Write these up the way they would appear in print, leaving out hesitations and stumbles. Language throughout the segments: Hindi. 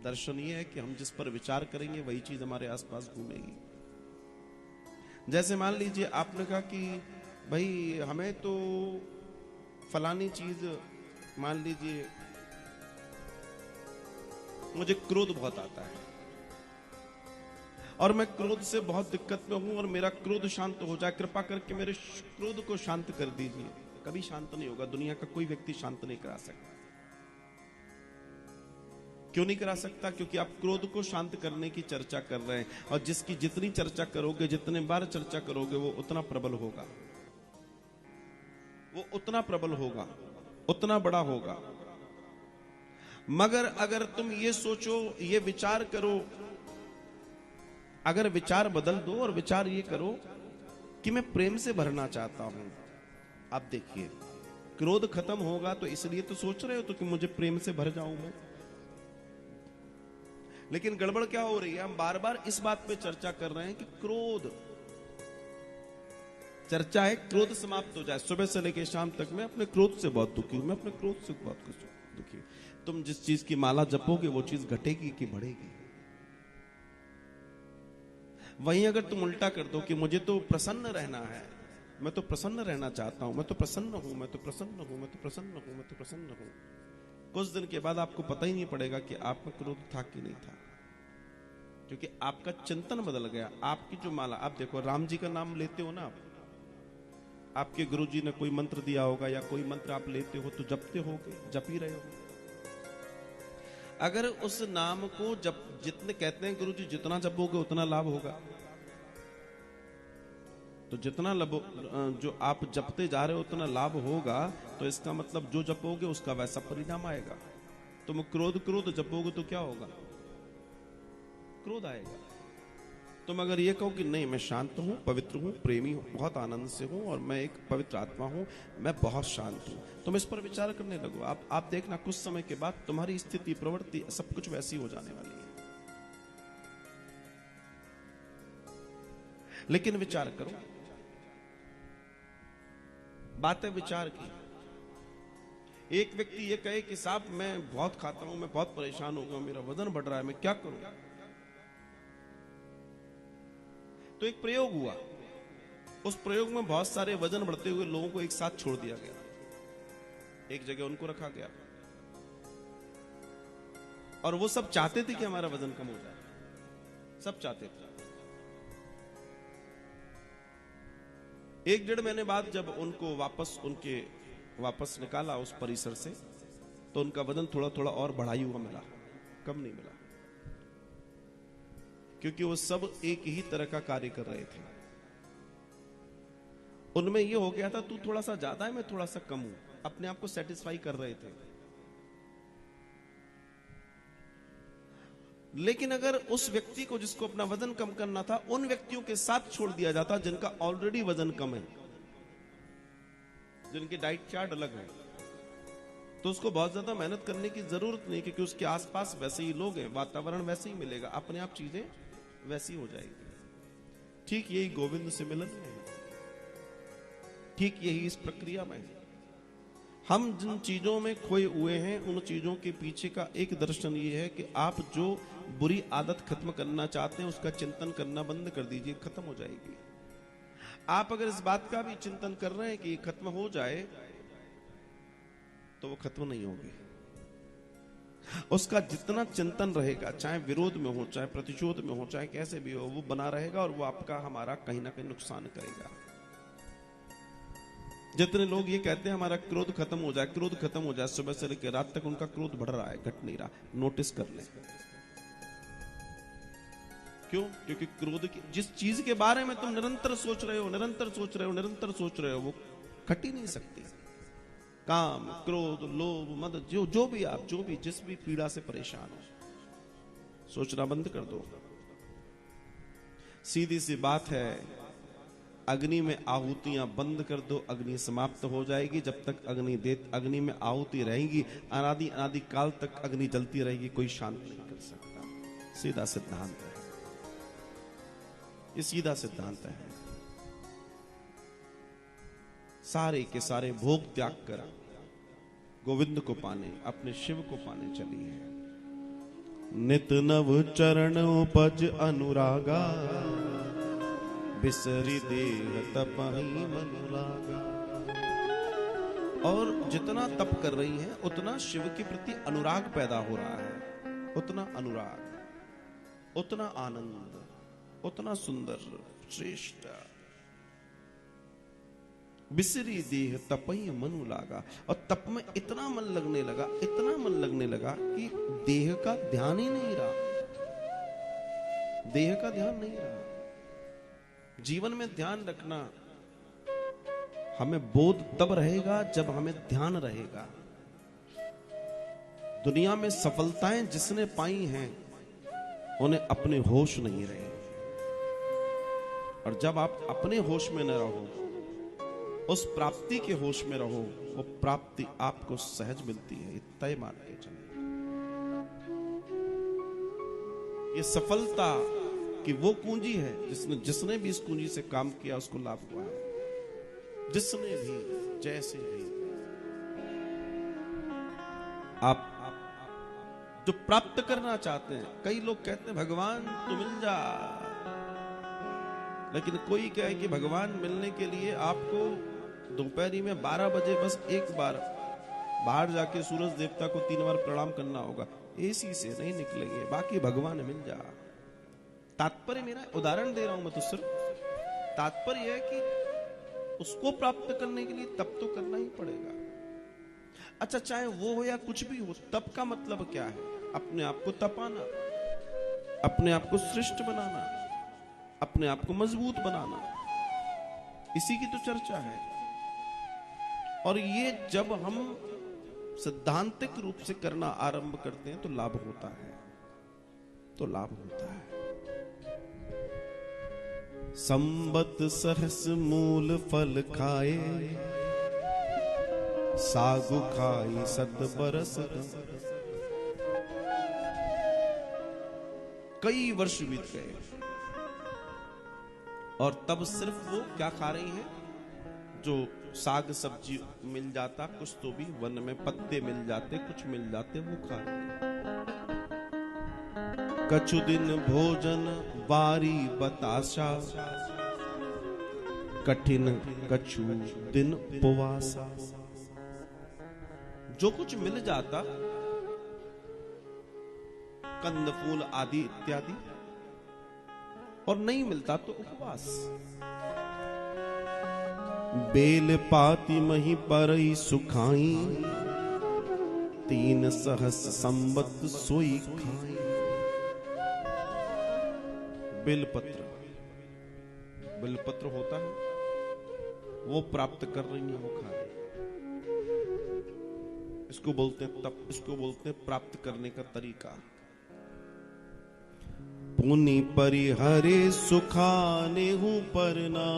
दर्शनीय है कि हम जिस पर विचार करेंगे वही चीज हमारे आसपास घूमेगी। जैसे मान लीजिए आपने कहा कि भाई हमें तो फलानी चीज, मान लीजिए मुझे क्रोध बहुत आता है और मैं क्रोध से बहुत दिक्कत में हूं और मेरा क्रोध शांत हो जाए, कृपा करके मेरे क्रोध को शांत कर दीजिए। कभी शांत नहीं होगा, दुनिया का कोई व्यक्ति शांत नहीं करा सकता। क्यों नहीं करा सकता? क्योंकि आप क्रोध को शांत करने की चर्चा कर रहे हैं, और जिसकी जितनी चर्चा करोगे, जितने बार चर्चा करोगे, वो उतना प्रबल होगा, वो उतना प्रबल होगा, उतना बड़ा होगा। मगर अगर तुम ये सोचो, ये विचार करो, अगर विचार बदल दो और विचार ये करो कि मैं प्रेम से भरना चाहता हूं, आप देखिए क्रोध खत्म होगा तो इसलिए तो सोच रहे हो तो कि मुझे प्रेम से भर जाऊं मैं। लेकिन गड़बड़ क्या हो रही है, हम बार बार इस बात पे चर्चा कर रहे हैं कि क्रोध, चर्चा है क्रोध समाप्त हो जाए। सुबह से लेकर शाम तक मैं अपने क्रोध से बहुत दुखी हूं, मैं अपने क्रोध से बहुत दुखी हूं। तुम जिस चीज की माला जपोगे वो चीज घटेगी कि बढ़ेगी? वहीं अगर तुम उल्टा कर दो कि मुझे तो प्रसन्न रहना है, मैं तो प्रसन्न रहना चाहता हूं, मैं तो प्रसन्न हूं, मैं तो प्रसन्न हूं, मैं तो प्रसन्न हूं, मैं तो प्रसन्न हूं, कुछ दिन के बाद आपको पता ही नहीं पड़ेगा कि आप में क्रोध था कि नहीं था, क्योंकि आपका चिंतन बदल गया। आपकी जो माला, आप देखो राम जी का नाम लेते हो ना आप, आपके गुरुजी ने कोई मंत्र दिया होगा या कोई मंत्र आप लेते हो तो जपते होगे, जप ही रहे हो। अगर उस नाम को जब जितने कहते हैं गुरुजी जितना जपोगे उतना लाभ होगा, तो जितना जो आप जपते जा रहे हो उतना लाभ होगा, तो इसका मतलब जो जपोगे उसका वैसा परिणाम आएगा। तुम क्रोध क्रोध जपोगे तो क्या होगा? क्रोध आएगा। तुम अगर ये कहो कि नहीं मैं शांत हूं, पवित्र हूं, प्रेमी हूं, बहुत आनंद से हूं और मैं एक पवित्र आत्मा हूं, मैं बहुत शांत हूं, तुम इस पर विचार करने लगो, आप देखना कुछ समय के बाद तुम्हारी स्थिति, प्रवृत्ति, सब कुछ वैसी हो जाने वाली है। लेकिन विचार करो, बातें विचार की। एक व्यक्ति ये कहे कि साहब मैं बहुत खाता हूं, मैं बहुत परेशान हो गया, मेरा वजन बढ़ रहा है, मैं क्या करूं? तो एक प्रयोग हुआ, उस प्रयोग में बहुत सारे वजन बढ़ते हुए लोगों को एक साथ छोड़ दिया गया, एक जगह उनको रखा गया, और वो सब चाहते थे कि हमारा वजन कम हो जाए, सब चाहते थे। 1-1.5 महीने बाद जब उनको वापस निकाला उस परिसर से, तो उनका वजन थोड़ा थोड़ा और बढ़ाई हुआ मिला, कम नहीं मिला, क्योंकि वो सब एक ही तरह का कार्य कर रहे थे। उनमें ये हो गया था तू थोड़ा सा ज्यादा है, मैं थोड़ा सा कम हूं, अपने आप को सेटिस्फाई कर रहे थे। लेकिन अगर उस व्यक्ति को जिसको अपना वजन कम करना था, उन व्यक्तियों के साथ छोड़ दिया जाता जिनका ऑलरेडी वजन कम है, जिनकी डाइट चार्ट अलग है, तो उसको बहुत ज्यादा मेहनत करने की जरूरत नहीं, क्योंकि उसके आसपास वैसे ही लोग हैं, वातावरण वैसे ही मिलेगा, अपने आप चीजें वैसी हो जाएगी। ठीक यही गोविंद से मिलन है, ठीक यही इस प्रक्रिया में है। हम जिन चीजों में खोए हुए हैं, उन चीजों के पीछे का एक दर्शन ये है कि आप जो बुरी आदत खत्म करना चाहते हैं उसका चिंतन करना बंद कर दीजिए, खत्म हो जाएगी। आप अगर इस बात का भी चिंतन कर रहे हैं कि ये खत्म हो जाए, तो वो खत्म नहीं होगी। उसका जितना चिंतन रहेगा, चाहे विरोध में हो, चाहे प्रतिशोध में हो, चाहे कैसे भी हो, वो बना रहेगा और वो आपका हमारा कहीं ना कहीं नुकसान करेगा। जितने लोग ये कहते हैं हमारा क्रोध खत्म हो जाए, क्रोध खत्म हो जाए, सुबह से लेकर रात तक उनका क्रोध बढ़ रहा है, घट नहीं रहा। नोटिस कर ले, क्यों? क्योंकि क्रोध की जिस चीज के बारे में तुम निरंतर सोच रहे हो, निरंतर सोच रहे हो, निरंतर सोच रहे हो, वो घट ही नहीं सकती। काम, क्रोध, लोभ, मद, जो भी आप जिस भी पीड़ा से परेशान हो, सोचना बंद कर दो। सीधी सी बात है, अग्नि में आहुतियां बंद कर दो, अग्नि समाप्त हो जाएगी। जब तक अग्नि में आहुति रहेगी, अनादि अनादि काल तक अग्नि जलती रहेगी, कोई शांत नहीं कर सकता। सीधा सिद्धांत है, ये सीधा सिद्धांत है। सारे के सारे भोग त्याग कर गोविंद को पाने, अपने शिव को पाने चली है। नित नव चरण उपज अनुरागा, बिसरी देह तपहि मन लागा। और जितना तप कर रही हैं उतना शिव के प्रति अनुराग पैदा हो रहा है, उतना अनुराग, उतना आनंद, उतना सुंदर, श्रेष्ठ। बिसरी देह तपहि मनु लागा। और तप में इतना मन लगने लगा, इतना मन लगने लगा कि देह का ध्यान ही नहीं रहा, देह का ध्यान नहीं रहा। जीवन में ध्यान रखना, हमें बोध तब रहेगा जब हमें ध्यान रहेगा। दुनिया में सफलताएं जिसने पाई हैं उन्हें अपने होश नहीं रहे। और जब आप अपने होश में न रहो, उस प्राप्ति के होश में रहो, वो प्राप्ति आपको सहज मिलती है, तय मान के चलिए। ये सफलता की वो कुंजी है जिसने भी इस कुंजी से काम किया उसको लाभ हुआ है। जिसने भी, जैसे भी आप जो प्राप्त करना चाहते हैं, कई लोग कहते हैं भगवान तू मिल जा, लेकिन कोई कहे कि भगवान मिलने के लिए आपको दोपहरी में 12 बजे बस एक बार बाहर जाके सूरज देवता को 3 बार प्रणाम करना होगा, एसी से नहीं निकलेंगे, बाकी भगवान मिल जा। तात्पर्य मेरा, उदाहरण दे रहा हूं मैं तो सिर्फ, तात्पर्य है कि उसको प्राप्त करने के लिए तप तो करना ही पड़ेगा। अच्छा, चाहे वो हो या कुछ भी हो, तप का मतलब क्या है? अपने आप को तपाना, अपने आप को श्रेष्ठ बनाना, अपने आप को मजबूत बनाना, इसी की तो चर्चा है। और ये जब हम सिद्धांतिक रूप से करना आरंभ करते हैं तो लाभ होता है, तो लाभ होता है। संबत सहस मूल फल खाए, सागु खाई 7 बरस। कई वर्ष बीत गए और तब सिर्फ वो क्या खा रही हैं? जो साग सब्जी मिल जाता, कुछ तो भी वन में पत्ते मिल जाते, कुछ मिल जाते, वो खा रही हैं। कछु दिन भोजन बारी बताशा, कठिन कछु दिन उपवासा। जो कुछ मिल जाता, कंद फूल आदि इत्यादि, और नहीं मिलता तो उपवास। बेल पाती मही परई सुखाई, 3 सहस संबत सोई खाई। बेलपत्र, बेलपत्र होता है, वो प्राप्त कर रही है, वो खा रही है। इसको बोलते हैं तप, इसको बोलते हैं प्राप्त करने का तरीका। पुनि परिहरे सुखाने हूं परना,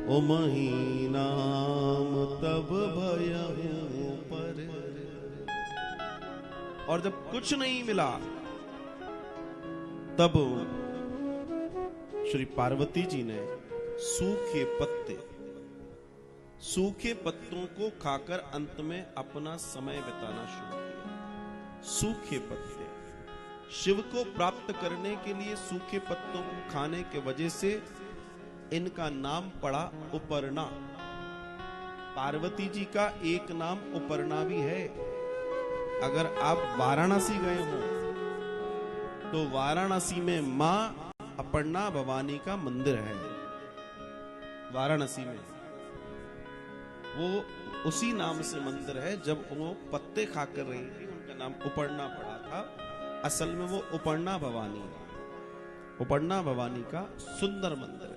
ओ महीनाम तब भयहूं पर। और जब कुछ नहीं मिला तब श्री पार्वती जी ने सूखे पत्ते, सूखे पत्तों को खाकर अंत में अपना समय बिताना शुरू किया। सूखे पत्ते, शिव को प्राप्त करने के लिए सूखे पत्तों को खाने के वजह से इनका नाम पड़ा उपर्णा। पार्वती जी का एक नाम उपर्णा भी है। अगर आप वाराणसी गए हो तो वाराणसी में मां अपर्णा भवानी का मंदिर है। वाराणसी में वो उसी नाम से मंदिर है। जब वो पत्ते खाकर रही थी उनका नाम उपर्णा पड़ा था। असल में वो उपर्णा भवानी है। उपर्णा भवानी का सुंदर मंदिर है।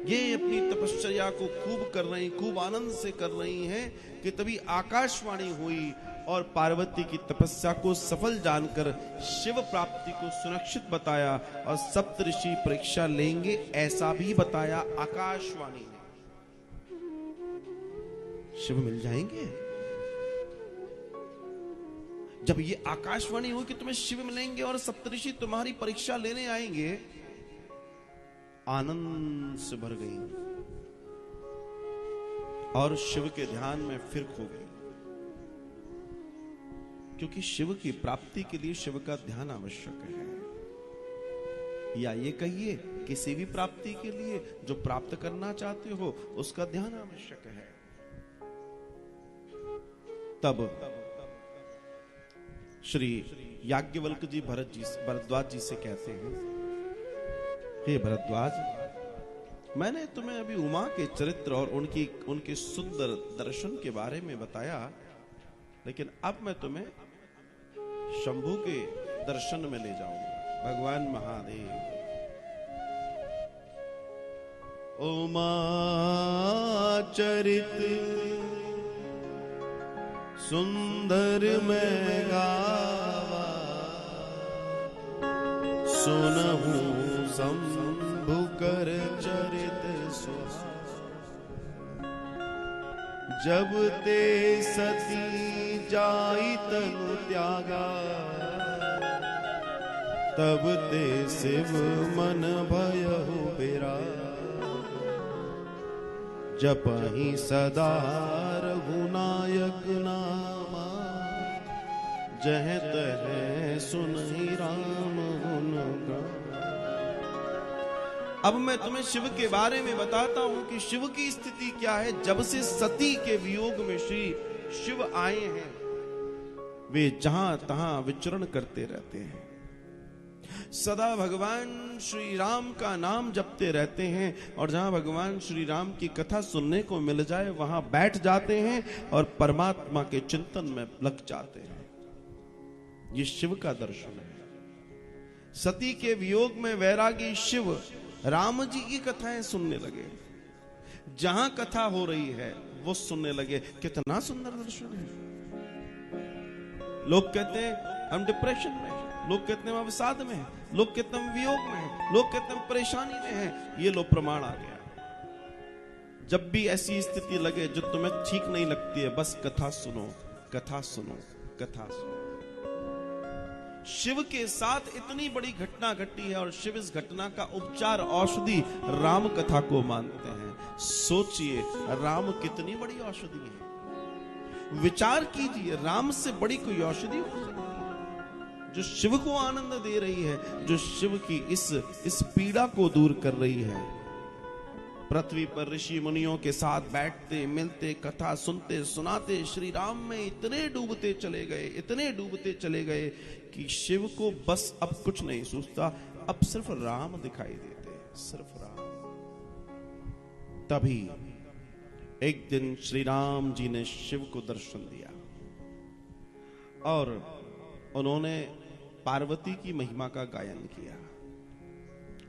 ये अपनी तपश्चर्या को खूब कर रही, खूब आनंद से कर रही हैं कि तभी आकाशवाणी हुई और पार्वती की तपस्या को सफल जानकर शिव प्राप्ति को सुरक्षित बताया और सप्तऋषि परीक्षा लेंगे ऐसा भी बताया आकाशवाणी ने। शिव मिल जाएंगे। जब ये आकाशवाणी हुई कि तुम्हें शिव मिलेंगे और सप्तऋषि तुम्हारी परीक्षा लेने आएंगे, आनंद से भर गई और शिव के ध्यान में फिर खो गई। क्योंकि शिव की प्राप्ति के लिए शिव का ध्यान आवश्यक है। या ये कहिए किसी भी प्राप्ति के लिए जो प्राप्त करना चाहते हो उसका ध्यान आवश्यक है। तब श्री याज्ञवल्क्य जी भरद्वाज जी से कहते हैं, हे भरद्वाज, मैंने तुम्हें अभी उमा के चरित्र और उनके सुंदर दर्शन के बारे में बताया, लेकिन अब मैं तुम्हें शंभू के दर्शन में ले जाऊंगा। भगवान महादेव उमा चरित सुंदर में गावा, सुनहु शंभु कर चरित सुहा। जब ते सती जाई तनु त्यागा, तब ते शिव मन भयहु बिरा। जपहि सदा रघुनायक नामा, जह तह सुनहि राम गुण गान। अब मैं तुम्हें शिव के बारे में बताता हूं कि शिव की स्थिति क्या है। जब से सती के वियोग में श्री शिव आए हैं, वे जहां तहां विचरण करते रहते हैं, सदा भगवान श्री राम का नाम जपते रहते हैं, और जहां भगवान श्री राम की कथा सुनने को मिल जाए वहां बैठ जाते हैं और परमात्मा के चिंतन में लग जाते हैं। ये शिव का दर्शन है। सती के वियोग में वैरागी शिव राम जी की कथाएं सुनने लगे। जहां कथा हो रही है वो सुनने लगे। कितना सुंदर दर्शन है। लोग कहते हैं हम डिप्रेशन में हैं, लोग कहते हैं हम अवसाद में हैं, लोग कहते हैं हम वियोग में हैं, लोग कहते हैं हम परेशानी में हैं। ये लो प्रमाण आ गया। जब भी ऐसी स्थिति लगे जो तुम्हें ठीक नहीं लगती है, बस कथा सुनो, कथा सुनो, कथा सुनो। शिव के साथ इतनी बड़ी घटना घटी है और शिव इस घटना का उपचार औषधि राम कथा को मानते हैं। सोचिए राम कितनी बड़ी औषधि है। विचार कीजिए, राम से बड़ी कोई औषधि हो सकती है जो शिव को आनंद दे रही है, जो शिव की इस पीड़ा को दूर कर रही है। पृथ्वी पर ऋषि मुनियों के साथ बैठते मिलते कथा सुनते सुनाते श्री राम में इतने डूबते चले गए, इतने डूबते चले गए कि शिव को बस अब कुछ नहीं सूझता, अब सिर्फ राम दिखाई देते, सिर्फ राम। तभी एक दिन श्री राम जी ने शिव को दर्शन दिया और उन्होंने पार्वती की महिमा का गायन किया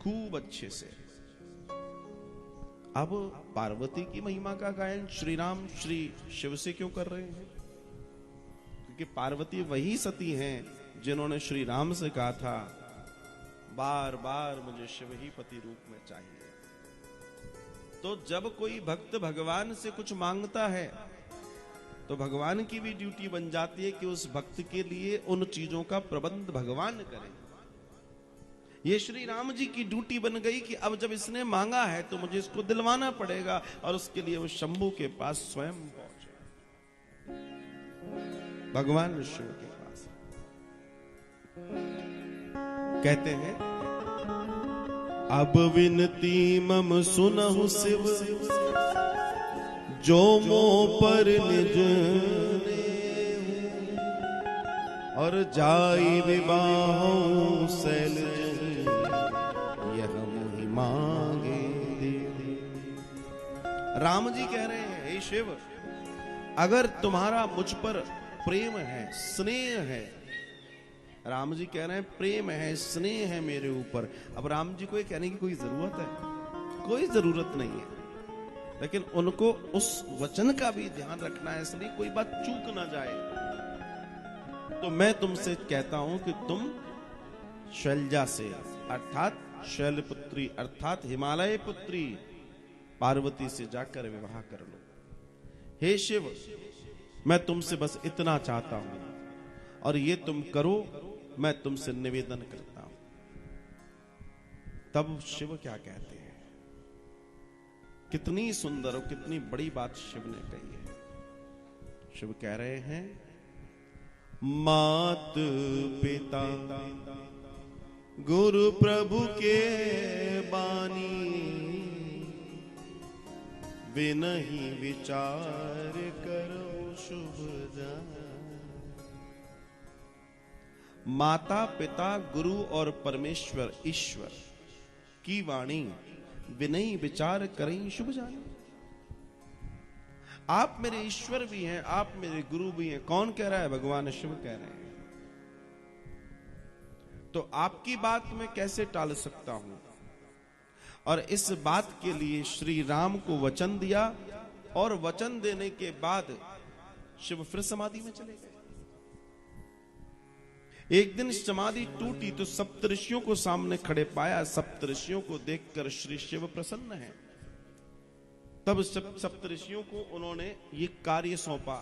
खूब अच्छे से। अब पार्वती की महिमा का गायन श्री राम श्री शिव से क्यों कर रहे हैं? क्योंकि पार्वती वही सती हैं जिन्होंने श्री राम से कहा था, बार बार मुझे शिव ही पति रूप में चाहिए। तो जब कोई भक्त भगवान से कुछ मांगता है तो भगवान की भी ड्यूटी बन जाती है कि उस भक्त के लिए उन चीजों का प्रबंध भगवान करें। ये श्री राम जी की ड्यूटी बन गई कि अब जब इसने मांगा है तो मुझे इसको दिलवाना पड़ेगा, और उसके लिए वो शंभू के पास स्वयं पहुंचे, भगवान विष्णु के पास। कहते हैं, अब विनती मम सुनहु शिव, जो मो पर निज और जाई विवाह शैल मांगे दे। राम जी कह रहे हैं, हे शिव, अगर तुम्हारा मुझ पर प्रेम है, स्नेह है, राम जी कह रहे हैं प्रेम है, स्नेह है मेरे ऊपर। अब राम जी को ये कहने की कोई जरूरत है? कोई जरूरत नहीं है, लेकिन उनको उस वचन का भी ध्यान रखना है, इसलिए कोई बात चूक ना जाए। तो मैं तुमसे कहता हूं कि तुम शैलजा से, अर्थात शैलपुत्री अर्थात हिमालय पुत्री पार्वती से जाकर विवाह कर लो। हे शिव, मैं तुमसे बस इतना चाहता हूं और ये तुम करो, मैं तुमसे निवेदन करता हूं। तब शिव क्या कहते हैं? कितनी सुंदर और कितनी बड़ी बात शिव ने कही है। शिव कह रहे हैं, मात पिता गुरु प्रभु के बानी, बिनहि विचार करो शुभ जान। माता पिता गुरु और परमेश्वर ईश्वर की वाणी, विनयी विचार करें शुभ जाने। आप मेरे ईश्वर भी हैं, आप मेरे गुरु भी हैं। कौन कह रहा है? भगवान शिव कह रहे हैं। तो आपकी बात मैं कैसे टाल सकता हूं? और इस बात के लिए श्री राम को वचन दिया, और वचन देने के बाद शिव फिर समाधि में चले गए। एक दिन समाधि टूटी तो सप्तऋषियों को सामने खड़े पाया। सप्तऋषियों को देखकर श्री शिव प्रसन्न है। तब सप्तऋषियों को उन्होंने ये कार्य सौंपा,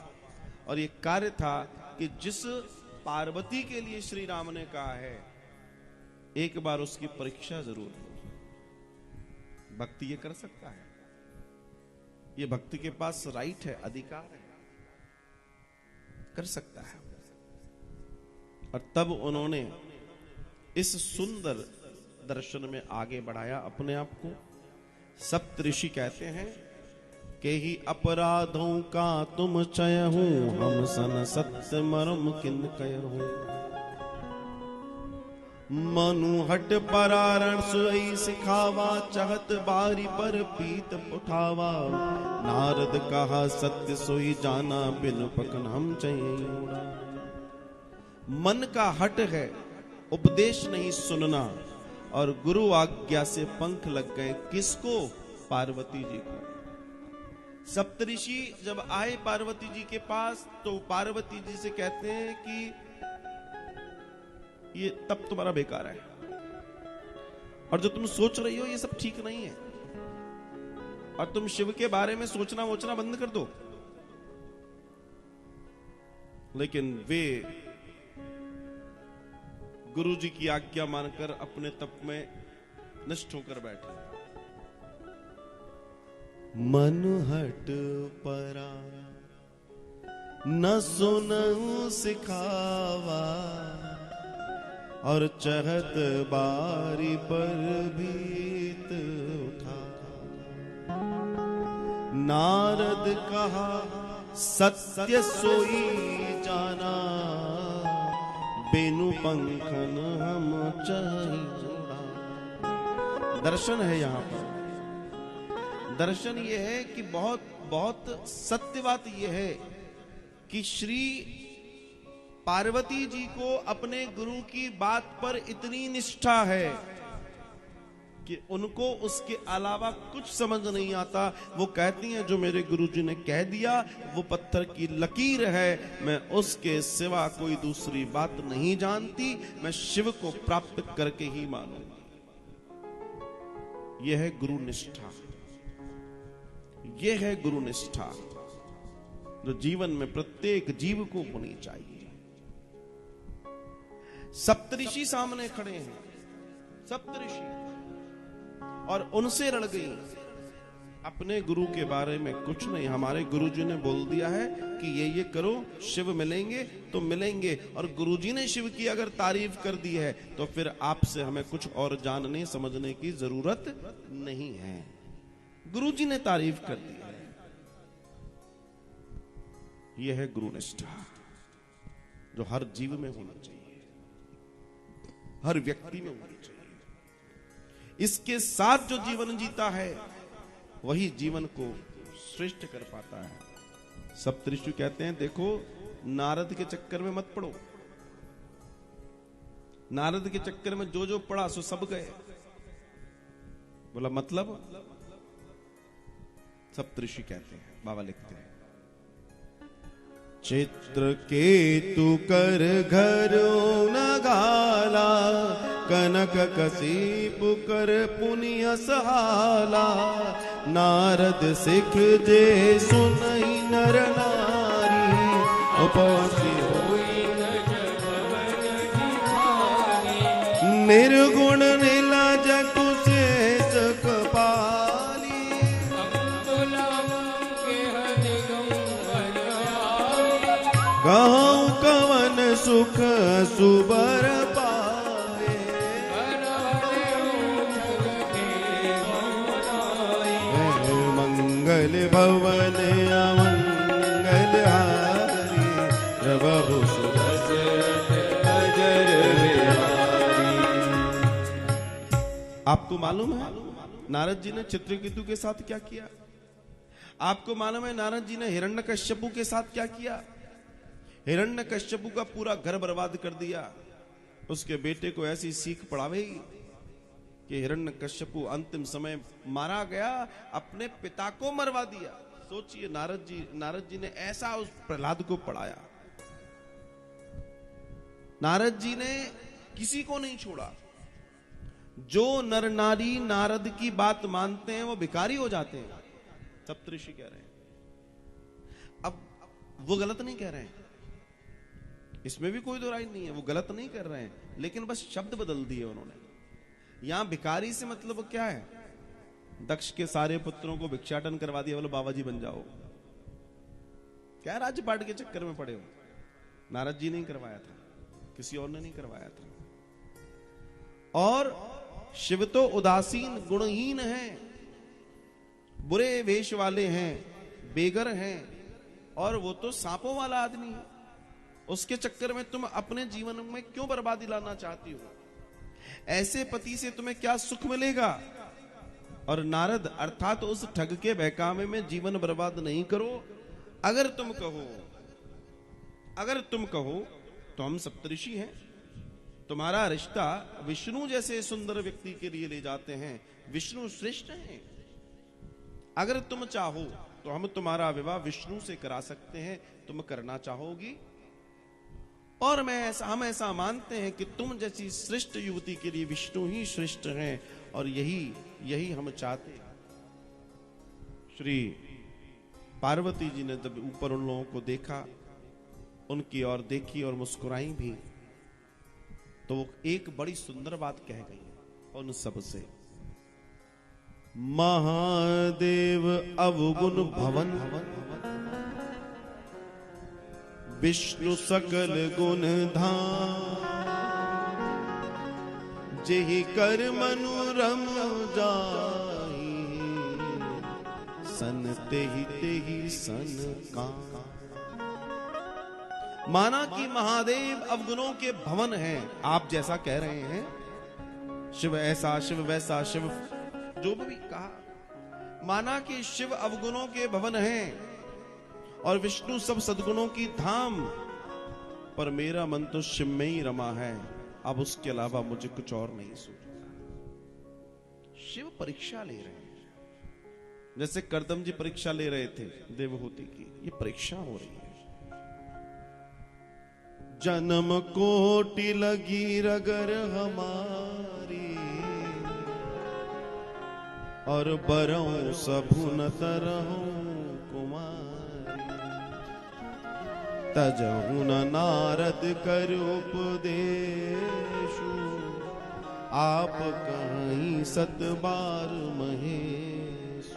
और ये कार्य था कि जिस पार्वती के लिए श्री राम ने कहा है, एक बार उसकी परीक्षा जरूर हो। भक्ति ये कर सकता है, ये भक्ति के पास राइट है, अधिकार है, कर सकता है। और तब उन्होंने इस सुंदर दर्शन में आगे बढ़ाया अपने आप को। सप्तऋषि कहते हैं कि ही अपराधों का तुम चय हूं, हम सन सत्य मरम किन कय हूं। मनु हट परारण सुई सिखावा, चहत बारी पर पीत उठावा। नारद कहा सत्य सोई जाना, बिन पकन हम चाहिए। मन का हट है, उपदेश नहीं सुनना, और गुरु आज्ञा से पंख लग गए। किसको? पार्वती जी को। सप्तऋषि जब आए पार्वती जी के पास, तो पार्वती जी से कहते हैं कि ये तप तुम्हारा बेकार है, और जो तुम सोच रही हो ये सब ठीक नहीं है, और तुम शिव के बारे में सोचना वोचना बंद कर दो। लेकिन वे गुरु जी की आज्ञा मानकर अपने तप में नष्ट होकर बैठे। मन हट परा न सुनऊं सिखावा, और चहत बारी पर भीत उठा। नारद कहा सत्य सोई जाना, बेनु पंखन हम चाहिए जोड़ा। दर्शन है यहां पर। दर्शन ये है कि बहुत बहुत सत्य बात यह है कि श्री पार्वती जी को अपने गुरु की बात पर इतनी निष्ठा है कि उनको उसके अलावा कुछ समझ नहीं आता। वो कहती हैं जो मेरे गुरुजी ने कह दिया वो पत्थर की लकीर है, मैं उसके सिवा कोई दूसरी बात नहीं जानती, मैं शिव को प्राप्त करके ही मानूंगी। यह है गुरु निष्ठा, यह है गुरु निष्ठा जो जीवन में प्रत्येक जीव को होनी चाहिए। सप्तऋषि सामने खड़े हैं, सप्तऋषि, और उनसे लड़ गई। अपने गुरु के बारे में कुछ नहीं, हमारे गुरुजी ने बोल दिया है कि ये करो, शिव मिलेंगे तो मिलेंगे। और गुरुजी ने शिव की अगर तारीफ कर दी है तो फिर आपसे हमें कुछ और जानने समझने की जरूरत नहीं है। गुरुजी ने तारीफ कर दी है। यह है गुरु निष्ठा जो हर जीव में होना चाहिए, हर व्यक्ति में होनी चाहिए। इसके साथ जो जीवन जीता है वही जीवन को श्रेष्ठ कर पाता है। सप्तऋषि कहते हैं देखो, नारद के चक्कर में मत पड़ो। नारद के चक्कर में जो जो पड़ा सो सब गए। बोला मतलब? सप्तऋषि कहते हैं, बाबा लिखते हैं, चित्र केतु कर घरो न गाला, कनक कसीप कर पुनिय सहाला। नारद सिख जे सुनई नर नारी, उपसी होई निर्गुण नीलाज कुशेष कपाली। कहूँ कवन सुख सुबर पाए, मंगल भवन अमंगल हारी, प्रभु आपको मालूम है नारद जी ने चित्रकेतु के साथ क्या किया? आपको मालूम है नारद जी ने हिरण्यकश्यपु के साथ क्या किया? हिरण्यकश्यपु का पूरा घर बर्बाद कर दिया। उसके बेटे को ऐसी सीख पढ़ावेगी कि हिरण्यकश्यपु अंतिम समय मारा गया, अपने पिता को मरवा दिया। सोचिए नारद जी ने ऐसा उस प्रहलाद को पढ़ाया। नारद जी ने किसी को नहीं छोड़ा। जो नर नारी नारद की बात मानते हैं वो भिखारी हो जाते हैं, सप्तऋषि कह रहे हैं। अब वो गलत नहीं कह रहे हैं, इसमें भी कोई दो राय नहीं है, वो गलत नहीं कर रहे हैं, लेकिन बस शब्द बदल दिए उन्होंने। यहां भिखारी से मतलब क्या है? दक्ष के सारे पुत्रों को भिक्षाटन करवा दिया, बोलो बाबा जी बन जाओ। क्या राज्यपाट के चक्कर में पड़े हो? नारद जी ने करवाया था, किसी और ने नहीं करवाया था। और शिव तो उदासीन गुणहीन हैं, बुरे वेश वाले हैं, बेगर हैं, और वो तो सांपों वाला आदमी है। उसके चक्कर में तुम अपने जीवन में क्यों बर्बादी लाना चाहती हो? ऐसे पति से तुम्हें क्या सुख मिलेगा? और नारद अर्थात उस ठग के बहकावे में जीवन बर्बाद नहीं करो। अगर तुम कहो तो हम सप्तऋषि हैं, तुम्हारा रिश्ता विष्णु जैसे सुंदर व्यक्ति के लिए ले जाते हैं, विष्णु श्रेष्ठ हैं। अगर तुम चाहो तो हम तुम्हारा विवाह विष्णु से करा सकते हैं, तुम करना चाहोगी? और हम ऐसा मानते हैं कि तुम जैसी श्रेष्ठ युवती के लिए विष्णु ही श्रेष्ठ हैं, और यही हम चाहते हैं। श्री पार्वती जी ने जब ऊपर उन लोगों को देखा, उनकी ओर देखी और मुस्कुराई भी, तो वो एक बड़ी सुंदर बात कह गई उन सबसे। महादेव अवगुण भवन, विष्णु सकल गुण धाम, जेहि कर मनुरम जाई, सन तेहि सन काम। माना कि महादेव अवगुणों के भवन हैं। आप जैसा कह रहे हैं, शिव ऐसा शिव वैसा शिव जो भी कहा, माना कि शिव अवगुणों के भवन हैं और विष्णु सब सद्गुणों की धाम, पर मेरा मन तो शिव में ही रमा है। अब उसके अलावा मुझे कुछ और नहीं सूझता। शिव परीक्षा ले रहे हैं, जैसे करदम जी परीक्षा ले रहे थे देवहूति की, ये परीक्षा हो रही है। जन्म कोटि लगी रगर हमारी, और बरऊं सबु न तरहूं कुमारी। तजहु न नारद कर उपदेशु, आप कहीं सत बार महेश।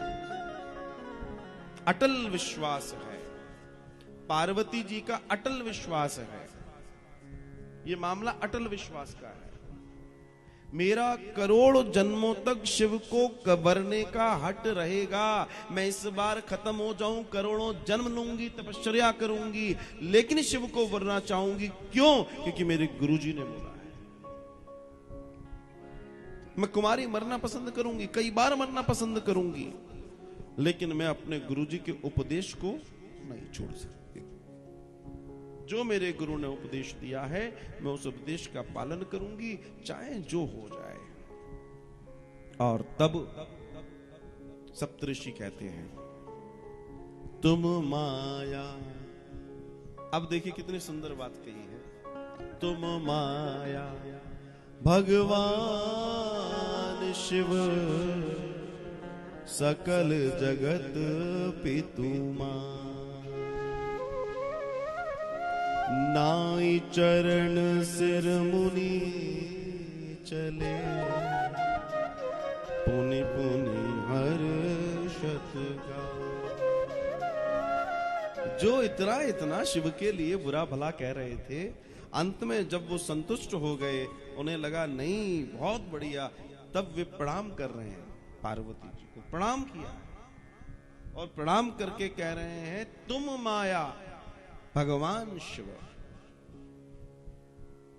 अटल विश्वास है, पार्वती जी का अटल विश्वास है। ये मामला अटल विश्वास का है। मेरा करोड़ जन्मों तक शिव को कवरने का हट रहेगा। मैं इस बार खत्म हो जाऊं, करोड़ों जन्म लूंगी, तपश्चर्या करूंगी, लेकिन शिव को वरना चाहूंगी। क्यों? क्योंकि मेरे गुरुजी ने बोला है। मैं कुमारी मरना पसंद करूंगी, कई बार मरना पसंद करूंगी, लेकिन मैं अपने गुरुजी के उपदेश को नहीं छोड़ सकती। जो मेरे गुरु ने उपदेश दिया है, मैं उस उपदेश का पालन करूंगी, चाहे जो हो जाए। और तब सप्तऋषि कहते हैं, तुम माया। अब देखिए कितनी सुंदर बात कही है। तुम माया भगवान शिव, सकल जगत पितु मां। नाई चरण सिर मुनि चले, पुनि पुनि हर्षत गा। जो इतना इतना शिव के लिए बुरा भला कह रहे थे, अंत में जब वो संतुष्ट हो गए, उन्हें लगा नहीं बहुत बढ़िया, तब वे प्रणाम कर रहे हैं, पार्वती जी को प्रणाम किया और प्रणाम करके कह रहे हैं तुम माया भगवान शिव,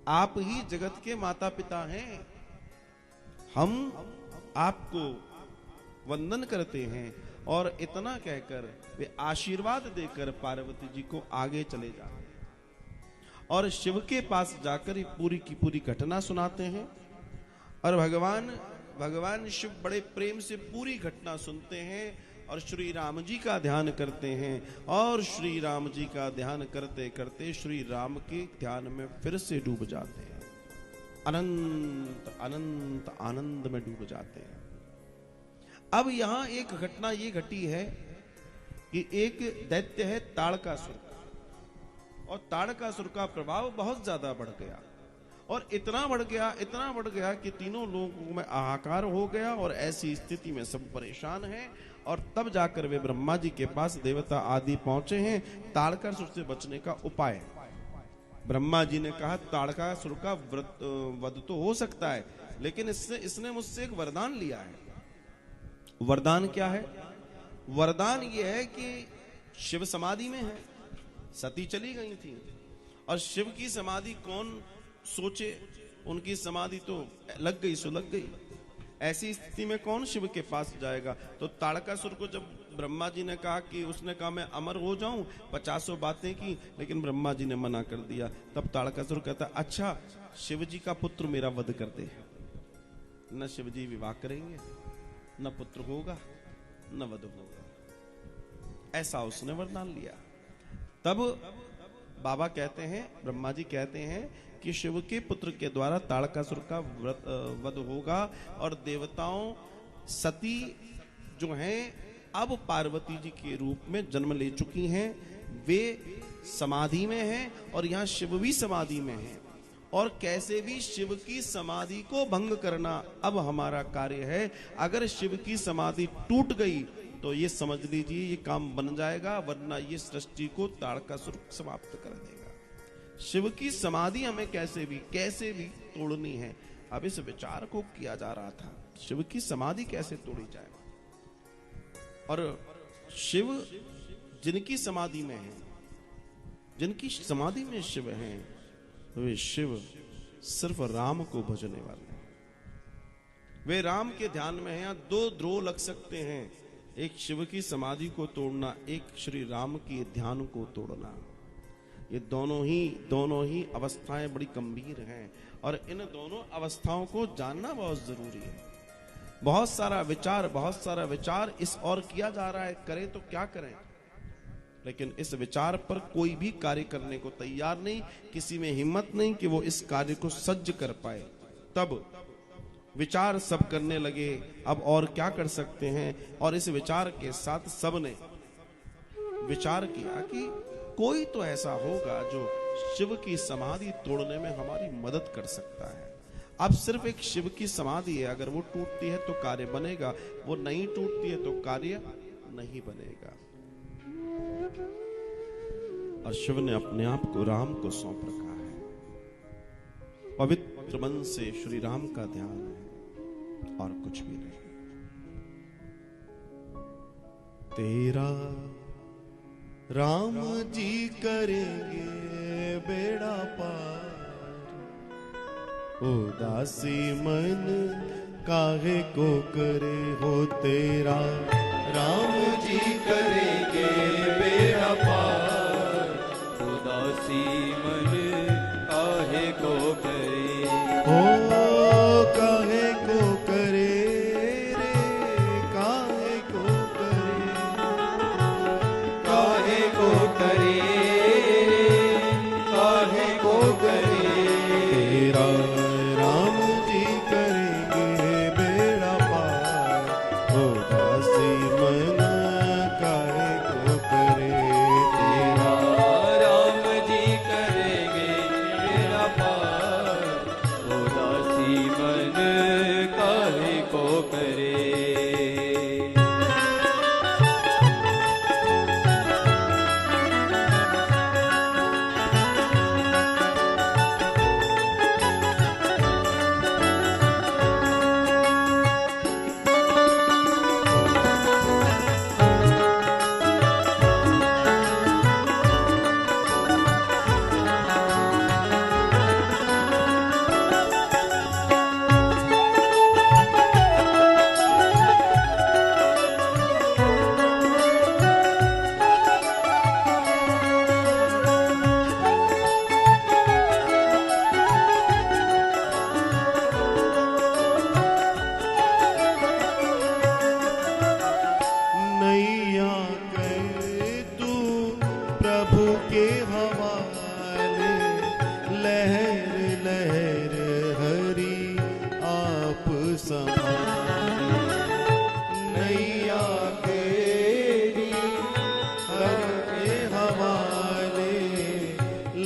आप ही जगत के माता पिता हैं, हम आपको वंदन करते हैं। और इतना कहकर वे आशीर्वाद देकर पार्वती जी को आगे चले जाते हैं और शिव के पास जाकर पूरी की पूरी घटना सुनाते हैं। और भगवान शिव बड़े प्रेम से पूरी घटना सुनते हैं और श्री राम जी का ध्यान करते हैं। और श्री राम जी का ध्यान करते करते श्री राम के ध्यान में फिर से डूब जाते हैं, अनंत अनंत आनंद में डूब जाते हैं। अब यहां एक घटना ये घटी है कि एक दैत्य है ताड़कासुर, और ताड़कासुर का प्रभाव बहुत ज्यादा बढ़ गया और इतना बढ़ गया कि तीनों लोगों में हाहाकार हो गया और ऐसी स्थिति में सब परेशान हैं। और तब जाकर वे ब्रह्मा जी के पास देवता आदि पहुंचे हैं ताड़कासुर से बचने का उपाय। ब्रह्मा जी ने कहा ताड़कासुर का वध तो हो सकता है, लेकिन इसने मुझसे एक वरदान लिया है। वरदान क्या है? वरदान यह है कि शिव समाधि में है, सती चली गई थी और शिव की समाधि कौन सोचे, उनकी समाधि तो लग गई सो लग गई। ऐसी स्थिति में कौन शिव के पास जाएगा? तो ताड़कासुर को जब ब्रह्मा जी ने कहा कि उसने कहा मैं अमर हो जाऊं, 50 बातें की, लेकिन ब्रह्मा जी ने मना कर दिया। तब ताड़कासुर कहता अच्छा शिव जी का पुत्र मेरा वध कर दे। न शिव जी विवाह करेंगे, न पुत्र होगा, न वध होगा, ऐसा उसने वरदान लिया। तब बाबा कहते हैं, ब्रह्मा जी कहते हैं कि शिव के पुत्र के द्वारा ताड़कासुर का वध होगा और देवताओं सती जो हैं अब पार्वती जी के रूप में जन्म ले चुकी हैं, वे समाधि में हैं और यहाँ शिव भी समाधि में हैं। और कैसे भी शिव की समाधि को भंग करना अब हमारा कार्य है। अगर शिव की समाधि टूट गई तो ये समझ लीजिए ये काम बन जाएगा, वरना ये सृष्टि को ताड़कासुर समाप्त कर देगा। शिव की समाधि हमें कैसे भी तोड़नी है। अब इस विचार को किया जा रहा था, शिव की समाधि कैसे तोड़ी जाए। और शिव जिनकी समाधि में है, जिनकी समाधि में शिव हैं, वे शिव सिर्फ राम को भजने वाले हैं, वे राम के ध्यान में हैं। दो द्रोह लग सकते हैं, एक शिव की समाधि को तोड़ना, एक श्री राम के ध्यान को तोड़ना। ये दोनों ही अवस्थाएं बड़ी गंभीर हैं और इन दोनों अवस्थाओं को जानना बहुत जरूरी है। बहुत सारा विचार इस और किया जा रहा है, करें तो क्या करें, लेकिन इस विचार पर कोई भी कार्य करने को तैयार नहीं, किसी में हिम्मत नहीं कि वो इस कार्य को सज्ज कर पाए। तब विचार सब करने लगे, अब और क्या कर सकते हैं। और इस विचार के साथ सबने विचार किया कि कोई तो ऐसा होगा जो शिव की समाधि तोड़ने में हमारी मदद कर सकता है। अब सिर्फ एक शिव की समाधि है, अगर वो टूटती है तो कार्य बनेगा, वो नहीं टूटती है तो कार्य नहीं बनेगा। और शिव ने अपने आप को राम को सौंप रखा है। पवित्र मन से श्री राम का ध्यान है और कुछ भी नहीं। तेरा राम जी करेंगे बेड़ा पार, उदासी मन काहे को करे हो। तेरा राम जी करेंगे बेड़ा पार, उदासी मन काहे को करे हो। काहे को करे रे, काहे को करे, काहे को करे काहे को करे। तेरा राम जी करेंगे बेड़ा पार, उदासी मन काहे को करे। तेरा राम जी करेंगे बेड़ा पार,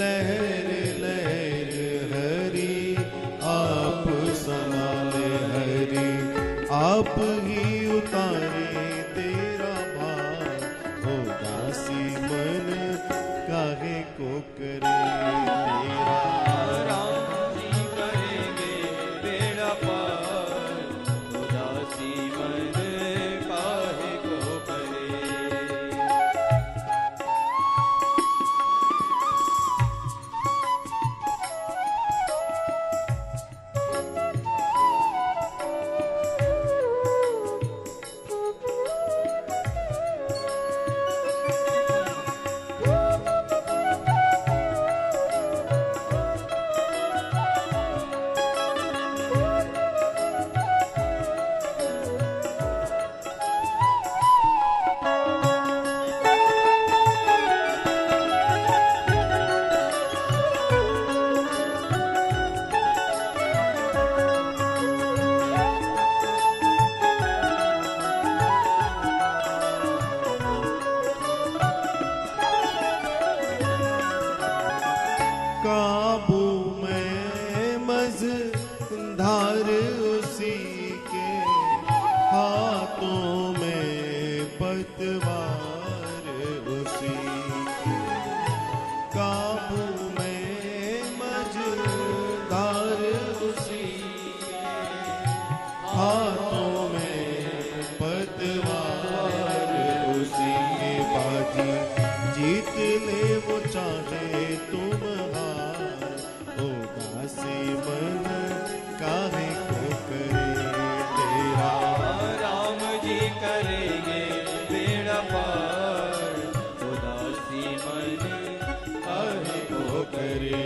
लहर लहर हरि आप संभाले हरि आप ही उतारे तेरा भार हो दासी मन काहे को करे तेरा राम जी करेंगे बेड़ा पार उदासी मन काहे को करे। काबू में मझधार उसी के हाथों में पतवार उसी के काबू में मझधार उसी के हाथों में पतवार उसी के बाजी जीत ले वो चाहे तुम हार ओ दासी मन काहे को करे तेरा राम जी करेंगे बेड़ा पार उदासी मन काहे को करे।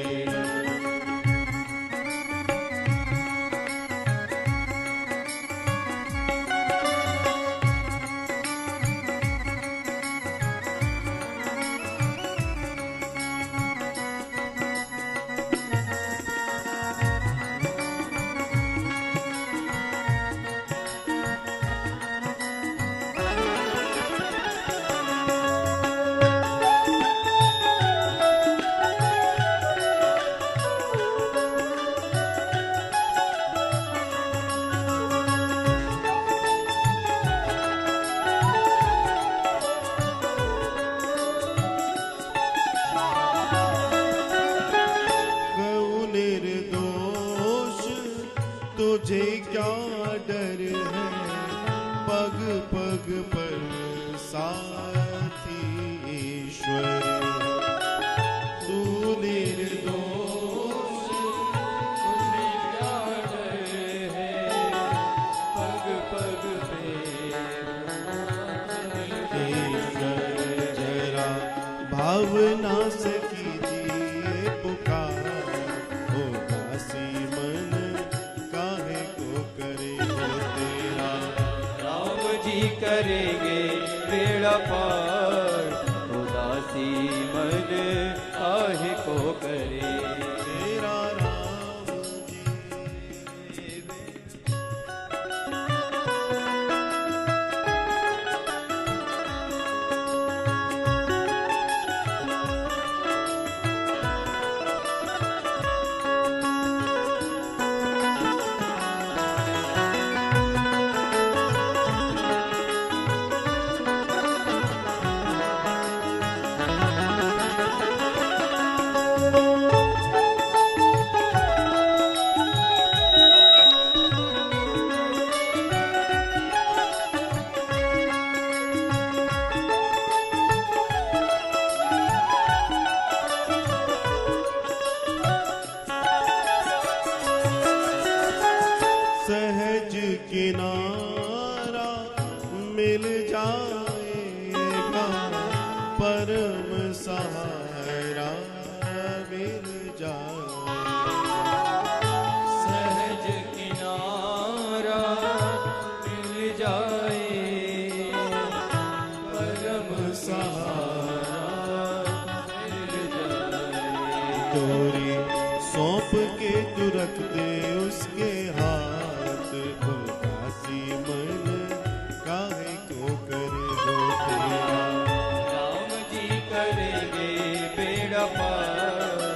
गऊ निर्दोष तुझे क्या डर है पग पग पर साथी ईश्वर तू निर्दोष तुझे क्या डर है पग पग पे ईश्वर जरा भावना से कीजिए पुकार हो दासी मन काहे को करे हो तेरा राम जी करेंगे बेड़ा पार उदासी मन काहे को करे। तेरा राम जी सहज किनारा मिल जाएगा परम सहारा मिल जाएगा सहज किनारा मिल जाए परम सहारा मिल जाए। तोरी सौंप के तू रख दे उसके हाथ को दासी मन काहे को करे हो तेरा राम जी करेंगे बेड़ा पार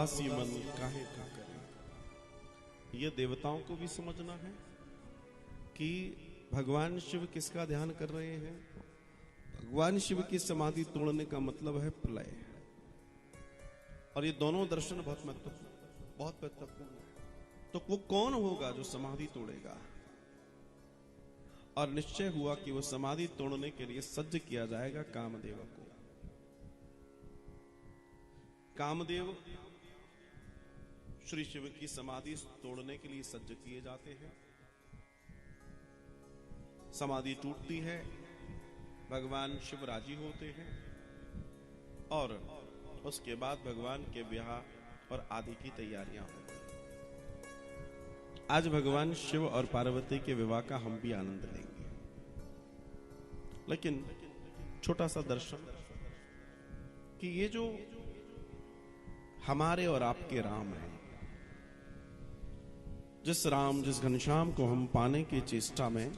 उदासी मन काहे का करे। ये देवताओं को भी समझना है कि भगवान शिव किसका ध्यान कर रहे हैं। भगवान शिव की समाधि तोड़ने का मतलब है प्रलय, और ये दोनों दर्शन बहुत महत्वपूर्ण है। तो वो कौन होगा जो समाधि तोड़ेगा? और निश्चय हुआ कि वो समाधि तोड़ने के लिए सज्ज किया जाएगा कामदेव को। कामदेव श्री शिव की समाधि तोड़ने के लिए सज्ज किए जाते हैं। समाधि टूटती है, भगवान शिव राजी होते हैं और उसके बाद भगवान के विवाह और आदि की तैयारियां होंगी। आज भगवान शिव और पार्वती के विवाह का हम भी आनंद लेंगे, लेकिन छोटा सा दर्शन कि ये जो हमारे और आपके राम हैं, जिस घनश्याम को हम पाने की चेष्टा में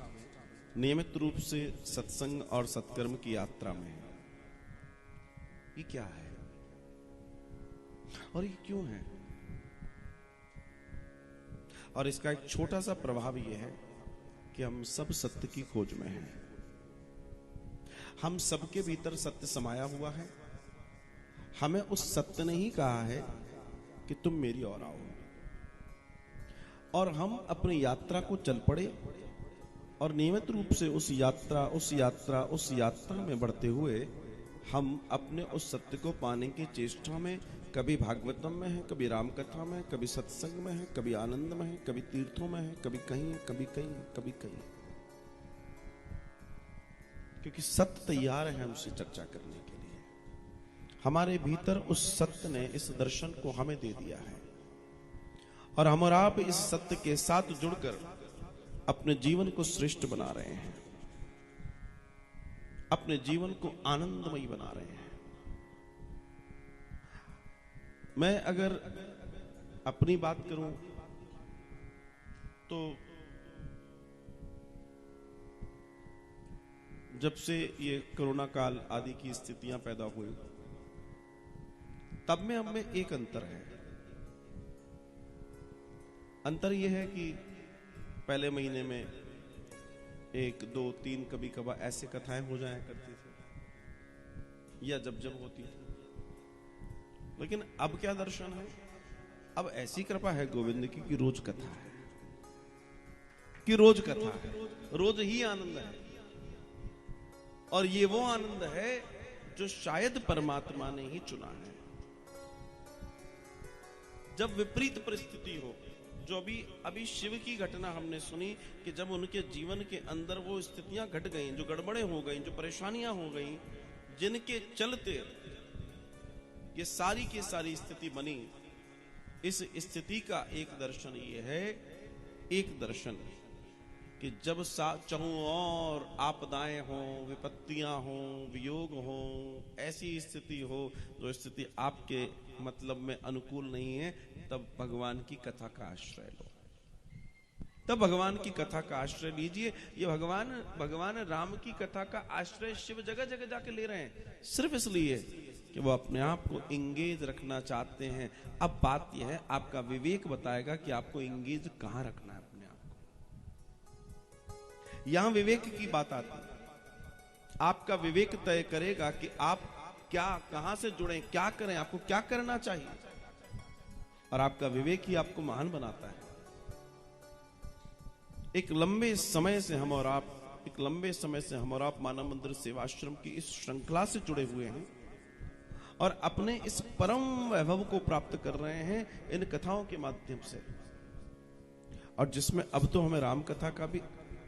नियमित रूप से सत्संग और सत्कर्म की यात्रा में है, ये क्या है और ये क्यों है? और इसका एक छोटा सा प्रभाव यह है कि हम सब सत्य की खोज में हैं। हम सबके भीतर सत्य समाया हुआ है। हमें उस सत्य ने ही कहा है कि तुम मेरी ओर आओ, और हम अपनी यात्रा को चल पड़े और नियमित रूप से उस यात्रा में बढ़ते हुए हम अपने उस सत्य को पाने की चेष्टा में कभी भागवतम में है, कभी रामकथा में, कभी सत्संग में है, कभी आनंद में है, कभी तीर्थों में है, कभी कहीं, कभी कहीं, कभी कहीं, क्योंकि सत्य तैयार है हमसे चर्चा करने के लिए। हमारे भीतर उस सत्य ने इस दर्शन को हमें दे दिया है, और हम और आप इस सत्य के साथ जुड़कर अपने जीवन को श्रेष्ठ बना रहे हैं, अपने जीवन को आनंदमयी बना रहे हैं। मैं अगर अपनी बात करूं तो जब से ये कोरोना काल आदि की स्थितियां पैदा हुई, तब में हमें एक अंतर है। अंतर यह है कि पहले महीने में 1, 2, 3 कभी कभार ऐसे कथाएं हो जाया करती थी, या जब जब होती थी। लेकिन अब क्या दर्शन है? अब ऐसी कृपा है गोविंद की कि रोज कथा है, कि रोज कथा है, रोज ही आनंद है। और ये वो आनंद है जो शायद परमात्मा ने ही चुना है। जब विपरीत परिस्थिति हो, जो अभी शिव की घटना हमने सुनी कि जब उनके जीवन के अंदर वो स्थितियां घट गई, जो गड़बड़े हो गई, जो परेशानियां हो गई, जिनके चलते ये सारी की सारी स्थिति बनी, इस स्थिति का एक दर्शन ये है, एक दर्शन कि जब चाहूं और आपदाएं हो, विपत्तियां हो, वियोग हो, ऐसी स्थिति हो जो स्थिति आपके मतलब में अनुकूल नहीं है, तब भगवान की कथा का आश्रय लो, तब भगवान की कथा का आश्रय लीजिए। ये भगवान राम की कथा का आश्रय शिव जगह जगह जाके ले रहे हैं, सिर्फ इसलिए कि वो अपने आप को इंगेज रखना चाहते हैं। अब बात यह है, आपका विवेक बताएगा कि आपको इंगेज कहां रखना है अपने आप को। यहां विवेक की बात आती है। आपका विवेक तय करेगा कि आप क्या, कहां से जुड़े, क्या करें, आपको क्या करना चाहिए, और आपका विवेक ही आपको महान बनाता है। एक लंबे समय से हम और आप मानव मंदिर सेवाश्रम की इस श्रृंखला से जुड़े हुए हैं और अपने इस परम वैभव को प्राप्त कर रहे हैं इन कथाओं के माध्यम से, और जिसमें अब तो हमें राम कथा का भी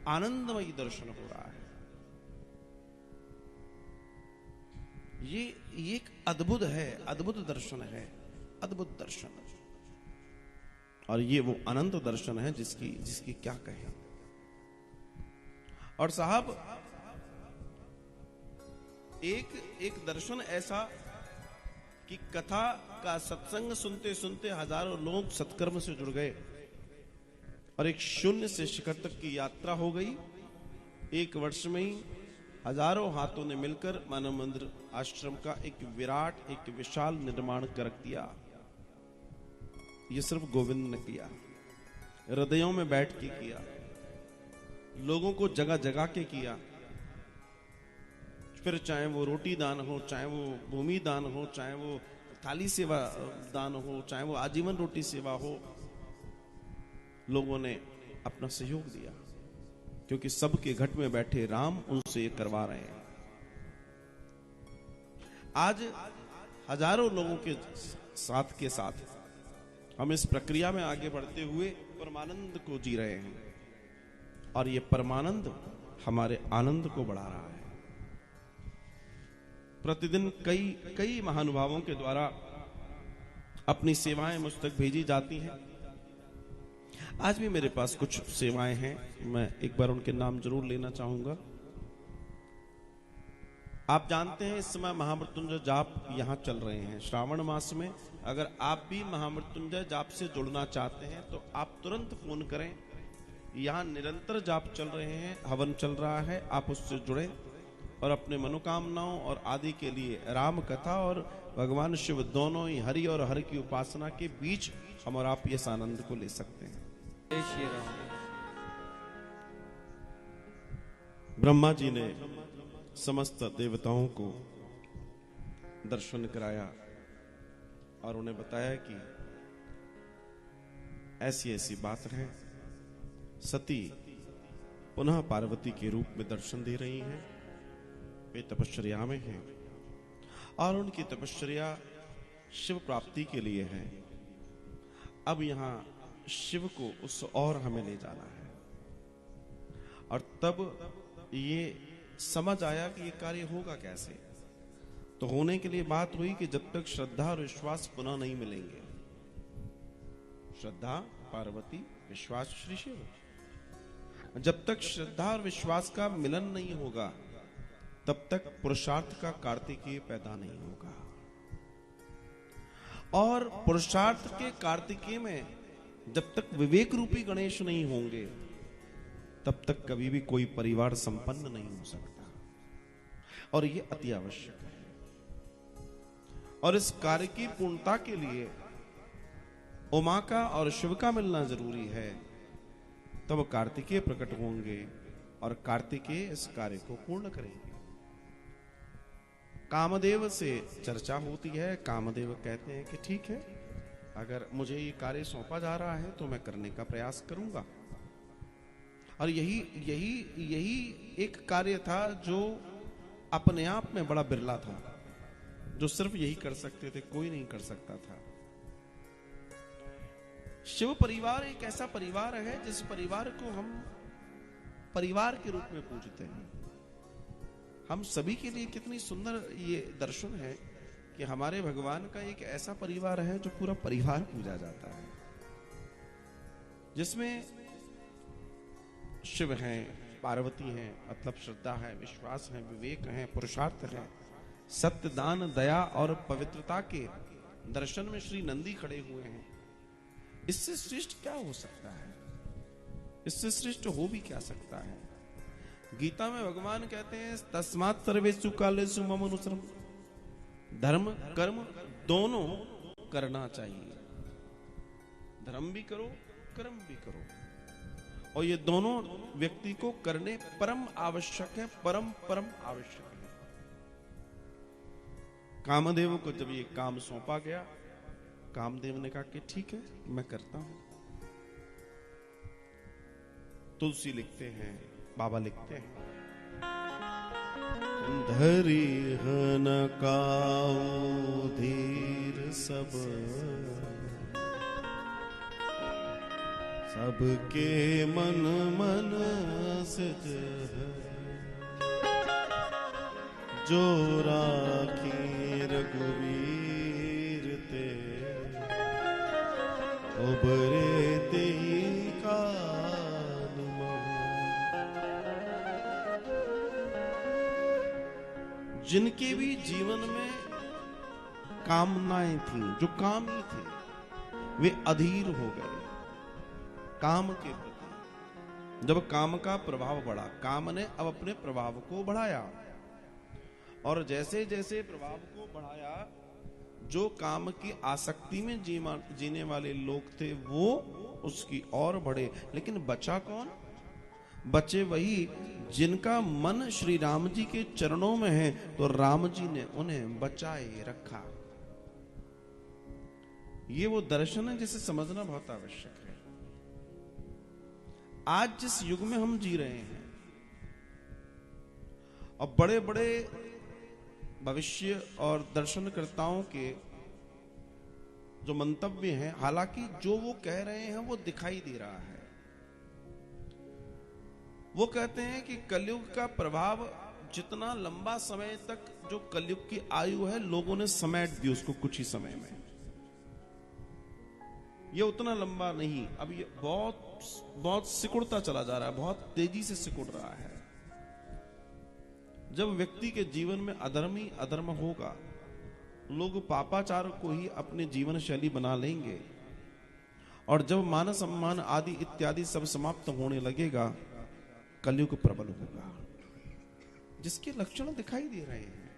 आनंदमयी दर्शन हो रहा है। ये एक अद्भुत है, अद्भुत दर्शन है, अद्भुत दर्शन, और ये वो अनंत दर्शन है जिसकी क्या कहें। और साहब, एक दर्शन ऐसा कि कथा का सत्संग सुनते सुनते हजारों लोग सत्कर्म से जुड़ गए और एक शून्य से शिखर तक की यात्रा हो गई। एक वर्ष में ही हजारों हाथों ने मिलकर मानव मंदिर आश्रम का एक विराट, एक विशाल निर्माण कर दिया। ये सिर्फ गोविंद ने किया, हृदयों में बैठ के किया, लोगों को जगह जगह के किया। फिर चाहे वो रोटी दान हो, चाहे वो भूमि दान हो, चाहे वो थाली सेवा दान हो, चाहे वो आजीवन रोटी सेवा हो, लोगों ने अपना सहयोग दिया, क्योंकि सबके घट में बैठे राम उनसे ये करवा रहे हैं। आज हजारों लोगों के साथ हम इस प्रक्रिया में आगे बढ़ते हुए परमानंद को जी रहे हैं, और ये परमानंद हमारे आनंद को बढ़ा रहा है। प्रतिदिन कई महानुभावों के द्वारा अपनी सेवाएं मुझ तक भेजी जाती हैं। आज भी मेरे पास कुछ सेवाएं हैं, मैं एक बार उनके नाम जरूर लेना चाहूंगा। आप जानते हैं इस समय महामृत्युंजय जाप यहां चल रहे हैं श्रावण मास में। अगर आप भी महामृत्युंजय जाप से जुड़ना चाहते हैं तो आप तुरंत फोन करें। यहां निरंतर जाप चल रहे हैं, हवन चल रहा है, आप उससे जुड़े और अपने मनोकामनाओं और आदि के लिए राम कथा और भगवान शिव दोनों ही हरि और हर की उपासना के बीच हम और आप इस आनंद को ले सकते हैं। जय श्री राम। ब्रह्मा जी ने समस्त देवताओं को दर्शन कराया और उन्हें बताया कि ऐसी ऐसी बात है। सती पुनः पार्वती के रूप में दर्शन दे रही हैं, वे तपश्चर्या में हैं और उनकी तपश्चर्या शिव प्राप्ति के लिए है। अब यहां शिव को उस और हमें ले जाना है, और तब ये समझ आया कि ये कार्य होगा कैसे। तो होने के लिए बात हुई कि जब तक श्रद्धा और विश्वास पुनः नहीं मिलेंगे, श्रद्धा पार्वती, विश्वास श्री शिव, जब तक श्रद्धा और विश्वास का मिलन नहीं होगा तब तक पुरुषार्थ का कार्तिकेय पैदा नहीं होगा। और पुरुषार्थ के कार्तिकेय में जब तक विवेक रूपी गणेश नहीं होंगे तब तक कभी भी कोई परिवार संपन्न नहीं हो सकता, और ये अति आवश्यक है। और इस कार्य की पूर्णता के लिए उमा का और शिव का मिलना जरूरी है, तब कार्तिकेय प्रकट होंगे और कार्तिकेय इस कार्य को पूर्ण करेंगे। कामदेव से चर्चा होती है, कामदेव कहते हैं कि ठीक है, अगर मुझे ये कार्य सौंपा जा रहा है तो मैं करने का प्रयास करूंगा। और यही एक कार्य था जो अपने आप में बड़ा बिरला था, जो सिर्फ यही कर सकते थे, कोई नहीं कर सकता था। शिव परिवार एक ऐसा परिवार है जिस परिवार को हम परिवार के रूप में पूजते हैं। हम सभी के लिए कितनी सुंदर ये दर्शन है कि हमारे भगवान का एक ऐसा परिवार है जो पूरा परिवार पूजा जाता है, जिसमें शिव हैं, पार्वती हैं, मतलब श्रद्धा है, विश्वास है, विवेक है, पुरुषार्थ है, सत्य, दान, दया और पवित्रता के दर्शन में श्री नंदी खड़े हुए हैं। इससे श्रेष्ठ क्या हो सकता है? इससे श्रेष्ठ हो भी क्या सकता है? गीता में भगवान कहते हैं तस्मात् सर्वेषु कालेषु मम अनुसरम, धर्म कर्म दोनों करना चाहिए। धर्म भी करो, कर्म भी करो, और ये दोनों व्यक्ति को करने परम आवश्यक है, परम आवश्यक है। कामदेव को जब ये काम सौंपा गया, कामदेव ने कहा कि ठीक है, मैं करता हूं। तुलसी लिखते हैं, बाबा लिखते हैं, धरी हन काऊ धीर सबके मन सिज जो राखी रघुवीर ते उबरे ते का जिनके भी जीवन में कामनाएं थी, जो कामी थे, वे अधीर हो गए काम के प्रति। जब काम का प्रभाव बढ़ा, काम ने अब अपने प्रभाव को बढ़ाया, और जैसे जैसे प्रभाव को बढ़ाया, जो काम की आसक्ति में जीने वाले लोग थे वो उसकी ओर बढ़े, लेकिन बचा कौन? बचे वही जिनका मन श्री राम जी के चरणों में है, तो राम जी ने उन्हें बचाए रखा। ये वो दर्शन है जिसे समझना बहुत आवश्यक है। आज जिस युग में हम जी रहे हैं और बड़े बड़े भविष्य और दर्शनकर्ताओं के जो मंतव्य हैं, हालांकि जो वो कह रहे हैं वो दिखाई दे रहा है। वो कहते हैं कि कलयुग का प्रभाव जितना लंबा समय तक जो कलयुग की आयु है लोगों ने समेट दी उसको कुछ ही समय में, ये उतना लंबा नहीं, अब ये बहुत बहुत सिकुड़ता चला जा रहा है, बहुत तेजी से सिकुड़ रहा है। जब व्यक्ति के जीवन में अधर्म ही अधर्म होगा, लोग पापाचार को ही अपने जीवन शैली बना लेंगे, और जब मान सम्मान आदि इत्यादि सब समाप्त होने लगेगा, कलयुग प्रबल होगा, जिसके लक्षण दिखाई दे रहे हैं।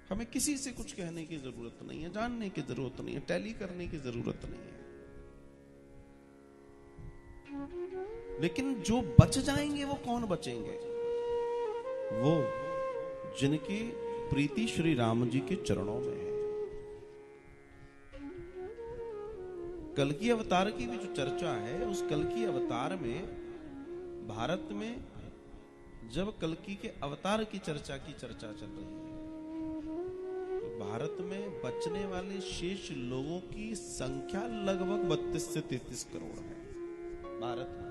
हमें किसी से कुछ कहने की जरूरत नहीं है, जानने की जरूरत नहीं है, टैली करने की जरूरत नहीं है। लेकिन जो बच जाएंगे वो कौन बचेंगे? वो जिनकी प्रीति श्री राम जी के चरणों में है। कल्कि अवतार की भी जो चर्चा है, उस कल्कि अवतार में भारत में जब कल्कि के अवतार की चर्चा चल रही है, तो भारत में बचने वाले शेष लोगों की संख्या लगभग 32 से 33 करोड़ है भारत में,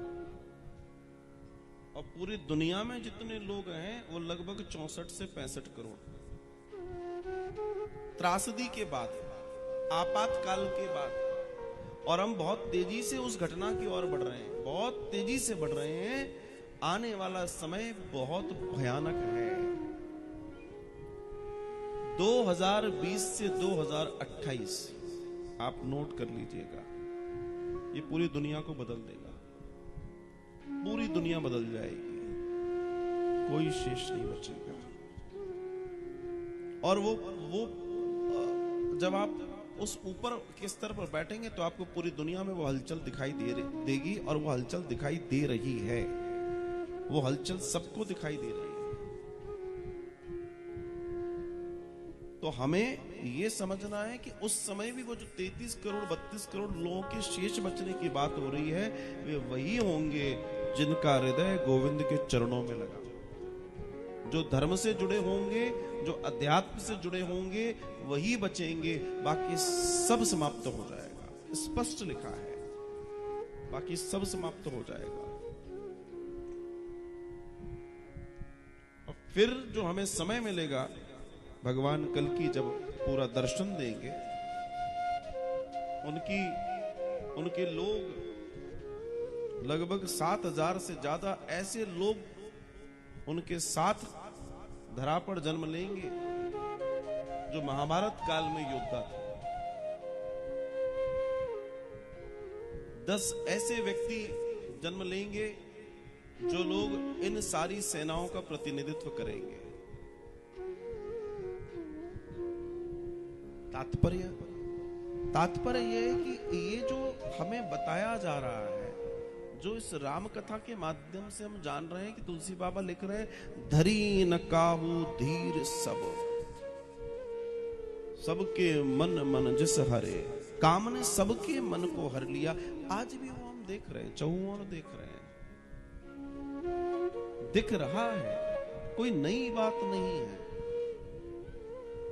और पूरी दुनिया में जितने लोग हैं वो लगभग 64 से 65 करोड़। त्रासदी के बाद, आपातकाल के बाद, और हम बहुत तेजी से उस घटना की ओर बढ़ रहे हैं, बहुत तेजी से बढ़ रहे हैं। आने वाला समय बहुत भयानक है। 2020 से 2028 आप नोट कर लीजिएगा, ये पूरी दुनिया को बदल देगा, पूरी दुनिया बदल जाएगी, कोई शेष नहीं बचेगा। और वो जब आप उस ऊपर के स्तर पर बैठेंगे तो आपको पूरी दुनिया में वो हलचल दिखाई देगी, और वो हलचल दिखाई दे रही है, वो हलचल सबको दिखाई दे रही है। तो हमें ये समझना है कि उस समय भी वो जो 33 करोड़ 32 करोड़ लोगों के शेष बचने की बात हो रही है, वे वही होंगे जिनका हृदय गोविंद के चरणों में लगा, जो धर्म से जुड़े होंगे, जो अध्यात्म से जुड़े होंगे, वही बचेंगे, बाकी सब समाप्त हो जाएगा। स्पष्ट लिखा है, बाकी सब समाप्त हो जाएगा। और फिर जो हमें समय मिलेगा, भगवान कल्कि जब पूरा दर्शन देंगे, उनके लोग लगभग 7000 से ज्यादा ऐसे लोग उनके साथ धरा पर जन्म लेंगे जो महाभारत काल में योद्धा थे। 10 ऐसे व्यक्ति जन्म लेंगे जो लोग इन सारी सेनाओं का प्रतिनिधित्व करेंगे। तात्पर्य यह है कि ये जो हमें बताया जा रहा है, जो इस राम कथा के माध्यम से हम जान रहे हैं कि तुलसी बाबा लिख रहे हैं, धरी न काहू धीर सबके मन जिस हरे, काम ने सबके मन को हर लिया। आज भी वो हम देख रहे हैं, चहुओर देख रहे हैं, दिख रहा है, कोई नई बात नहीं है।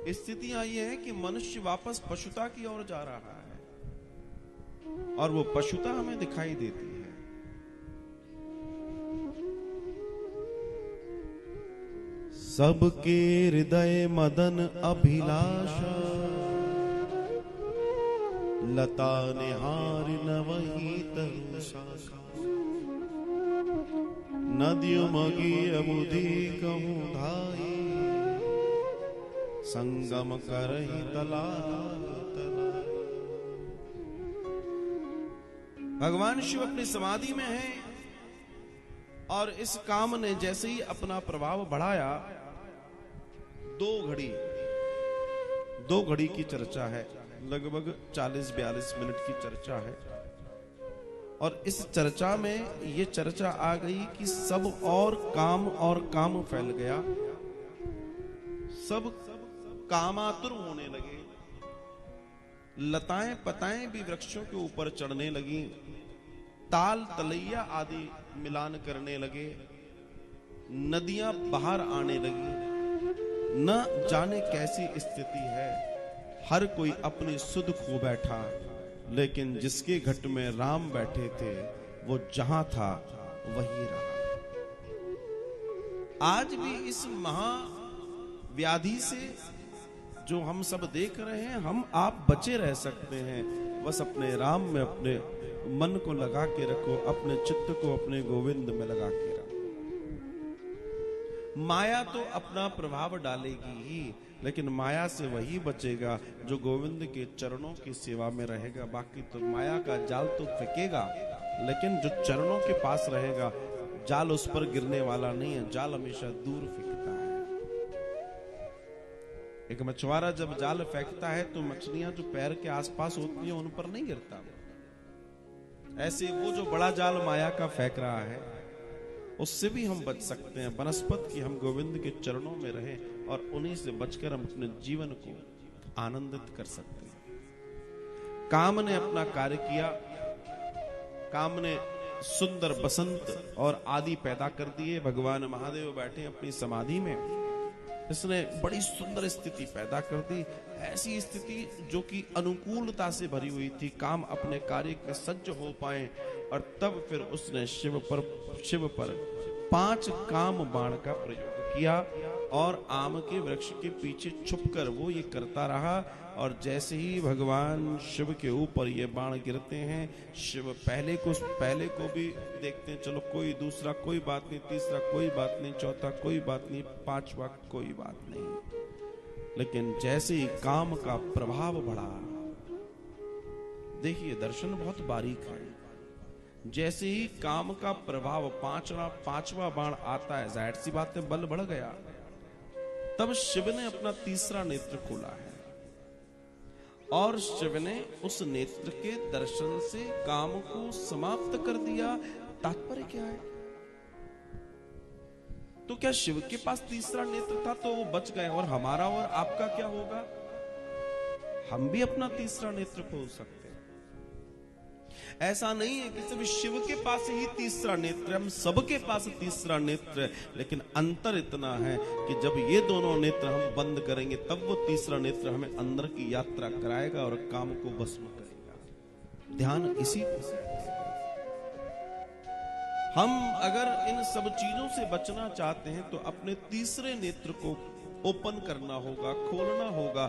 स्थितियां ये है कि मनुष्य वापस पशुता की ओर जा रहा है, और वो पशुता हमें दिखाई देती है। सबके हृदय मदन अभिलाषा, लता निहार नवही तरुषा, नदियों मगी अमुदी कहूं धाई, संगम करही तलाय। भगवान शिव अपनी समाधि में हैं, और इस काम ने जैसे ही अपना प्रभाव बढ़ाया, 2 घड़ी 2 घड़ी की चर्चा है, लगभग 40-42 मिनट की चर्चा है। और इस चर्चा में ये चर्चा आ गई कि सब और काम फैल गया, सब कामातुर होने लगे, लताएं पताएं भी वृक्षों के ऊपर चढ़ने लगी, ताल तलैया आदि मिलान करने लगे, नदियां बाहर आने लगी। न जाने कैसी स्थिति है, हर कोई अपनी सुध खो बैठा, लेकिन जिसके घट में राम बैठे थे वो जहां था वही रहा। आज भी इस महाव्याधि से जो हम सब देख रहे हैं, हम आप बचे रह सकते हैं। बस अपने राम में अपने मन को लगा के रखो, अपने चित्त को अपने गोविंद में लगा के रखो। माया तो अपना प्रभाव डालेगी ही, लेकिन माया से वही बचेगा जो गोविंद के चरणों की सेवा में रहेगा। बाकी तो माया का जाल तो फेंकेगा, लेकिन जो चरणों के पास रहेगा, जाल उस पर गिरने वाला नहीं है, जाल हमेशा दूर फेंकता है। एक मछुआरा जब जाल फेंकता है तो मछलियां जो पैर के आसपास होती हैं उन पर नहीं गिरता। ऐसे वो जो बड़ा जाल माया का फेंक रहा है, उससे भी हम बच सकते हैं। बनस्पत की हम गोविंद के चरणों में रहें और उन्हीं से बचकर हम अपने जीवन को आनंदित कर सकते हैं। काम ने अपना कार्य किया, काम ने सुंदर बसंत और आदि पैदा कर दिए। भगवान महादेव बैठे अपनी समाधि में, इसने बड़ी सुंदर स्थिति पैदा कर दी, ऐसी स्थिति जो कि अनुकूलता से भरी हुई थी। काम अपने कार्य में सज्ज हो पाए, और तब फिर उसने शिव पर 5 काम बाण का प्रयोग किया, और आम के वृक्ष के पीछे छुपकर वो ये करता रहा। और जैसे ही भगवान शिव के ऊपर ये बाण गिरते हैं, शिव पहले को भी देखते हैं, चलो कोई दूसरा कोई बात नहीं, तीसरा कोई बात नहीं, चौथा कोई बात नहीं, 5वां कोई बात नहीं। लेकिन जैसे ही काम का प्रभाव बढ़ा, देखिए दर्शन बहुत बारीक है। जैसे ही काम का प्रभाव 5वां बाण आता है, जाहिर सी बात है बल बढ़ गया। तब शिव ने अपना तीसरा नेत्र खोला है, और शिव ने उस नेत्र के दर्शन से काम को समाप्त कर दिया। तात्पर्य क्या है? तो क्या शिव के पास तीसरा नेत्र था तो वो बच गए, और हमारा और आपका क्या होगा? हम भी अपना तीसरा नेत्र खोल सकते हैं। ऐसा नहीं है कि सिर्फ शिव के पास ही तीसरा नेत्र है, हम सबके पास तीसरा नेत्र है। लेकिन अंतर इतना है कि जब ये दोनों नेत्र हम बंद करेंगे, तब वो तीसरा नेत्र हमें अंदर की यात्रा कराएगा और काम को भस्म करेगा। ध्यान इसी पर। हम अगर इन सब चीजों से बचना चाहते हैं तो अपने तीसरे नेत्र को ओपन करना होगा, खोलना होगा,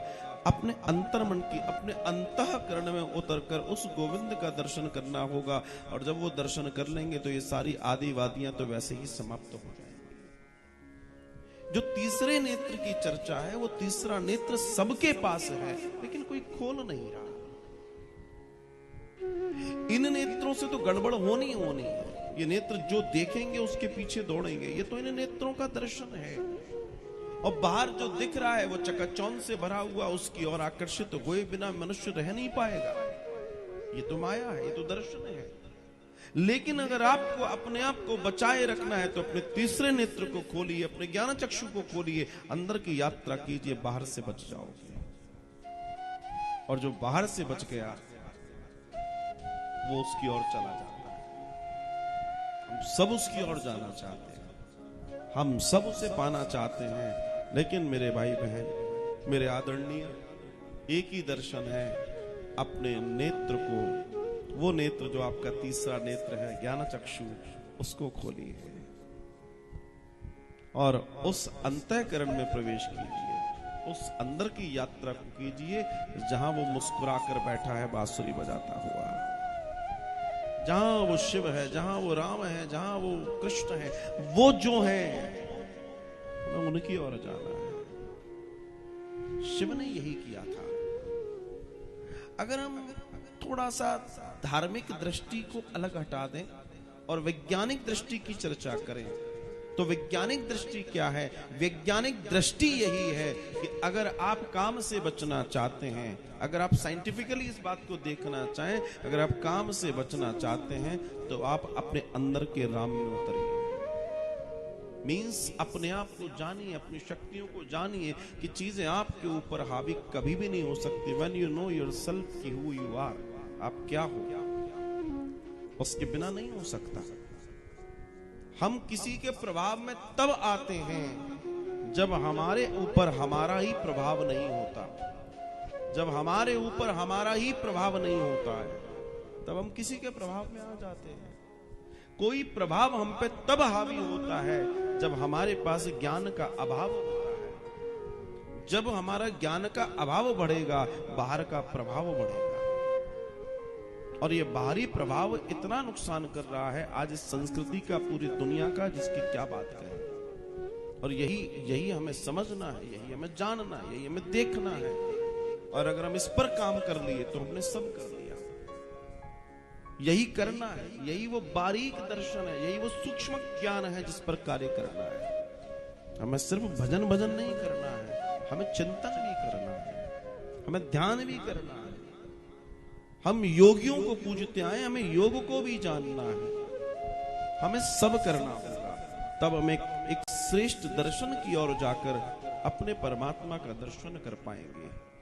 अपने अंतर्मन की, अपने अंतःकरण में उतरकर उस गोविंद का दर्शन करना होगा। और जब वो दर्शन कर लेंगे तो ये सारी आदिवादियां तो वैसे ही समाप्त हो जाएंगी। जो तीसरे नेत्र की चर्चा है, वो तीसरा नेत्र सबके पास है, लेकिन कोई खोल नहीं रहा। इन नेत्रों से तो गड़बड़ होनी है। ये नेत्र जो देखेंगे उसके पीछे दौड़ेंगे। ये तो इन नेत्रों का दर्शन है। और बाहर जो दिख रहा है वो चकाचौंध से भरा हुआ, उसकी ओर आकर्षित हुए बिना मनुष्य रह नहीं पाएगा। ये तो माया है, ये तो दर्शन है। लेकिन अगर आपको अपने आप को बचाए रखना है तो अपने तीसरे नेत्र को खोलिए, अपने ज्ञान चक्षु को खोलिए, अंदर की यात्रा कीजिए, बाहर से बच जाओगे। और जो बाहर से बच गया वो उसकी ओर चला जाता है। हम सब उसकी ओर जाना चाहते हैं, हम सब उसे पाना चाहते हैं। लेकिन मेरे भाई बहन, मेरे आदरणीय, एक ही दर्शन है, अपने नेत्र को, वो नेत्र जो आपका तीसरा नेत्र है, ज्ञान चक्षु, उसको खोलिए और उस अंतःकरण में प्रवेश कीजिए, उस अंदर की यात्रा को कीजिए जहां वो मुस्कुरा कर बैठा है बांसुरी बजाता हुआ, जहां वो शिव है, जहां वो राम है, जहां वो कृष्ण है, वो जो है हमें उनकी ओर जाना है। शिव ने यही किया था। अगर हम थोड़ा सा धार्मिक दृष्टि को अलग हटा दें और वैज्ञानिक दृष्टि की चर्चा करें तो वैज्ञानिक दृष्टि क्या है? वैज्ञानिक दृष्टि यही है कि अगर आप काम से बचना चाहते हैं, अगर आप साइंटिफिकली इस बात को देखना चाहें, अगर आप काम से बचना चाहते हैं तो आप अपने अंदर के राम में उतरिए। मीन्स अपने आप को जानिए, अपनी शक्तियों को जानिए कि चीजें आपके ऊपर हावी कभी भी नहीं हो सकती। When you know yourself कि who you are, आप क्या हो, उसके बिना नहीं हो सकता। हम किसी के प्रभाव में तब आते हैं जब हमारे ऊपर हमारा ही प्रभाव नहीं होता। जब हमारे ऊपर हमारा ही प्रभाव नहीं होता है तब हम किसी के प्रभाव में आ जाते हैं। कोई प्रभाव हम पे तब हावी होता है जब हमारे पास ज्ञान का अभाव होता है। जब हमारा ज्ञान का अभाव बढ़ेगा, बाहर का प्रभाव बढ़ेगा। और ये बाहरी प्रभाव इतना नुकसान कर रहा है आज इस संस्कृति का, पूरी दुनिया का, जिसकी क्या बात करें। और यही हमें समझना है, यही हमें जानना है, यही हमें देखना है। और अगर हम इस पर काम कर लिए तो हमने सब कर लिया। यही करना है, यही वो बारीक दर्शन है, यही वो सूक्ष्म ज्ञान है जिस पर कार्य करना है। हमें सिर्फ भजन नहीं करना है, हमें चिंतन भी करना है, हमें ध्यान भी करना है। हम योगियों को पूजते आए, हमें योग को भी जानना है, हमें सब करना होगा। तब हम एक श्रेष्ठ दर्शन की ओर जाकर अपने परमात्मा का दर्शन कर पाएंगे।